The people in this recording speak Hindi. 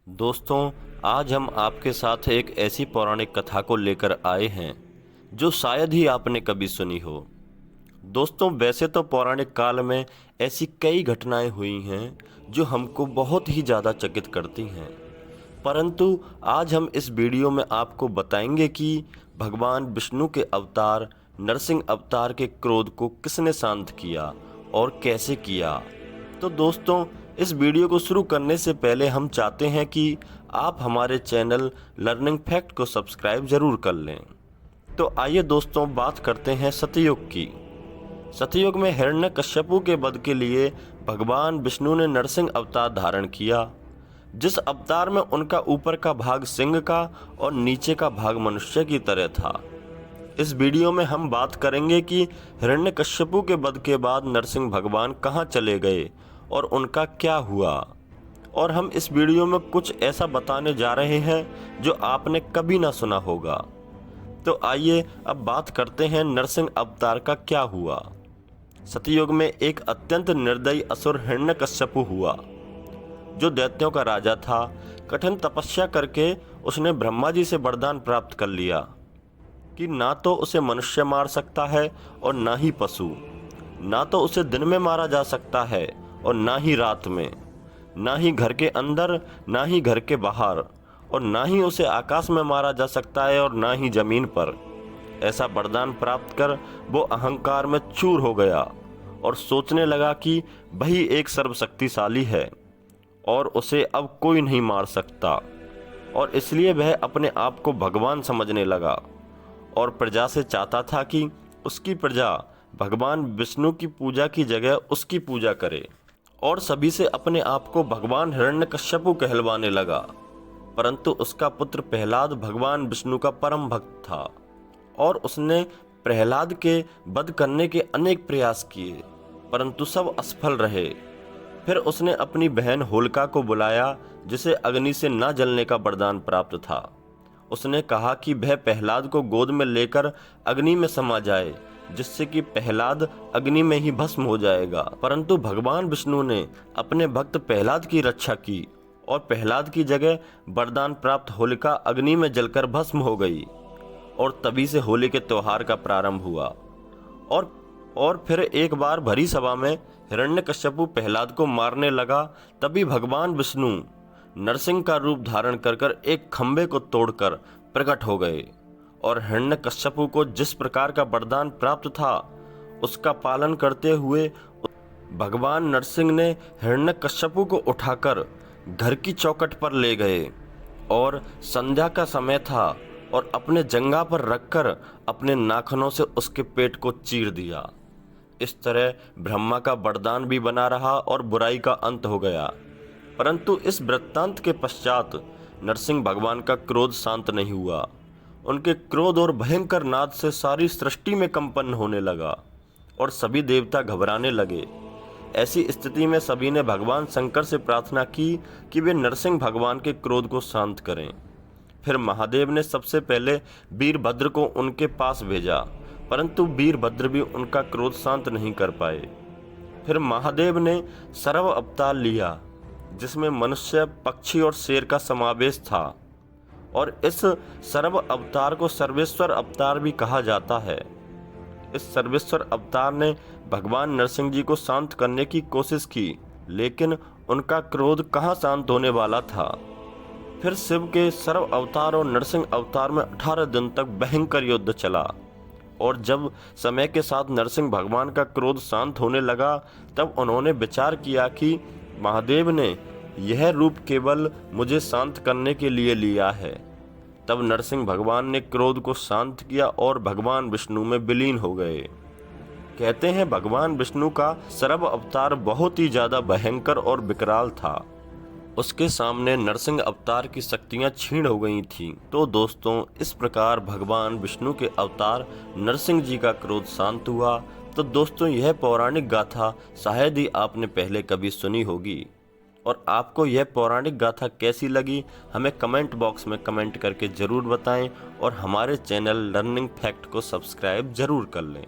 दोस्तों, आज हम आपके साथ एक ऐसी पौराणिक कथा को लेकर आए हैं जो शायद ही आपने कभी सुनी हो। दोस्तों, वैसे तो पौराणिक काल में ऐसी कई घटनाएं हुई हैं जो हमको बहुत ही ज़्यादा चकित करती हैं, परंतु आज हम इस वीडियो में आपको बताएंगे कि भगवान विष्णु के अवतार नरसिंह अवतार के क्रोध को किसने शांत किया और कैसे किया। तो दोस्तों, इस वीडियो को शुरू करने से पहले हम चाहते हैं कि आप हमारे चैनल लर्निंग फैक्ट को सब्सक्राइब जरूर कर लें। तो आइए दोस्तों, बात करते हैं सतयुग की। सतयुग में हिरण्यकश्यपु के वध के लिए भगवान विष्णु ने नरसिंह अवतार धारण किया, जिस अवतार में उनका ऊपर का भाग सिंह का और नीचे का भाग मनुष्य की तरह था। इस वीडियो में हम बात करेंगे कि हिरण्यकश्यपु के वध के बाद नरसिंह भगवान कहाँ चले गए और उनका क्या हुआ, और हम इस वीडियो में कुछ ऐसा बताने जा रहे हैं जो आपने कभी ना सुना होगा। तो आइए अब बात करते हैं नरसिंह अवतार का क्या हुआ। सतयुग में एक अत्यंत निर्दयी असुर हिरण्यकश्यपु हुआ, जो दैत्यों का राजा था। कठिन तपस्या करके उसने ब्रह्मा जी से वरदान प्राप्त कर लिया कि ना तो उसे मनुष्य मार सकता है और ना ही पशु, ना तो उसे दिन में मारा जा सकता है और ना ही रात में, ना ही घर के अंदर ना ही घर के बाहर, और ना ही उसे आकाश में मारा जा सकता है और ना ही जमीन पर। ऐसा वरदान प्राप्त कर वो अहंकार में चूर हो गया और सोचने लगा कि वही एक सर्वशक्तिशाली है और उसे अब कोई नहीं मार सकता, और इसलिए वह अपने आप को भगवान समझने लगा और प्रजा से चाहता था कि उसकी प्रजा भगवान विष्णु की पूजा की जगह उसकी पूजा करे, और सभी से अपने आप को भगवान हिरण्यकश्यपु कहलवाने लगा। परंतु उसका पुत्र प्रहलाद भगवान विष्णु का परम भक्त था और उसने प्रहलाद के वध करने के अनेक प्रयास किए, परंतु सब असफल रहे। फिर उसने अपनी बहन होलिका को बुलाया, जिसे अग्नि से न जलने का वरदान प्राप्त था। उसने कहा कि वह प्रहलाद को गोद में लेकर अग्नि में समा जाए, जिससे कि प्रहलाद अग्नि में ही भस्म हो जाएगा। परंतु भगवान विष्णु ने अपने भक्त प्रहलाद की रक्षा की और प्रहलाद की जगह वरदान प्राप्त होलिका अग्नि में जलकर भस्म हो गई, और तभी से होली के त्योहार का प्रारंभ हुआ। और फिर एक बार भरी सभा में हिरण्यकश्यपु प्रहलाद को मारने लगा। तभी भगवान विष्णु नरसिंह का रूप धारण कर एक खंबे को तोड़कर प्रकट हो गए, और हिरण्यकश्यपु को जिस प्रकार का वरदान प्राप्त था उसका पालन करते हुए भगवान नरसिंह ने हिरण्यकश्यपु को उठाकर घर की चौखट पर ले गए, और संध्या का समय था, और अपने जंघा पर रखकर अपने नाखूनों से उसके पेट को चीर दिया। इस तरह ब्रह्मा का वरदान भी बना रहा और बुराई का अंत हो गया। परंतु इस वृत्तांत के पश्चात नरसिंह भगवान का क्रोध शांत नहीं हुआ। उनके क्रोध और भयंकर नाद से सारी सृष्टि में कंपन होने लगा और सभी देवता घबराने लगे। ऐसी स्थिति में सभी ने भगवान शंकर से प्रार्थना की कि वे नरसिंह भगवान के क्रोध को शांत करें। फिर महादेव ने सबसे पहले वीरभद्र को उनके पास भेजा, परंतु वीरभद्र भी उनका क्रोध शांत नहीं कर पाए। फिर महादेव ने सर्व अवतार लिया, जिसमें मनुष्य, पक्षी और शेर का समावेश था, और इस सर्व अवतार को सर्वेश्वर अवतार भी कहा जाता है। इस सर्वेश्वर अवतार ने भगवान नरसिंह जी को शांत करने की कोशिश की, लेकिन उनका क्रोध कहाँ शांत होने वाला था। फिर शिव के सर्व अवतार और नरसिंह अवतार में 18 दिन तक भयंकर युद्ध चला, और जब समय के साथ नरसिंह भगवान का क्रोध शांत होने लगा, तब उन्होंने विचार किया कि महादेव ने यह रूप केवल मुझे शांत करने के लिए लिया है। तब नरसिंह भगवान ने क्रोध को शांत किया और भगवान विष्णु में विलीन हो गए। कहते हैं भगवान विष्णु का सर्व अवतार बहुत ही ज्यादा भयंकर और विकराल था। उसके सामने नरसिंह अवतार की शक्तियां क्षीण हो गई थीं। तो दोस्तों, इस प्रकार भगवान विष्णु के अवतार नरसिंह जी का क्रोध शांत हुआ। तो दोस्तों, यह पौराणिक गाथा शायद ही आपने पहले कभी सुनी होगी, और आपको यह पौराणिक गाथा कैसी लगी हमें कमेंट बॉक्स में कमेंट करके ज़रूर बताएं, और हमारे चैनल लर्निंग फैक्ट को सब्सक्राइब ज़रूर कर लें।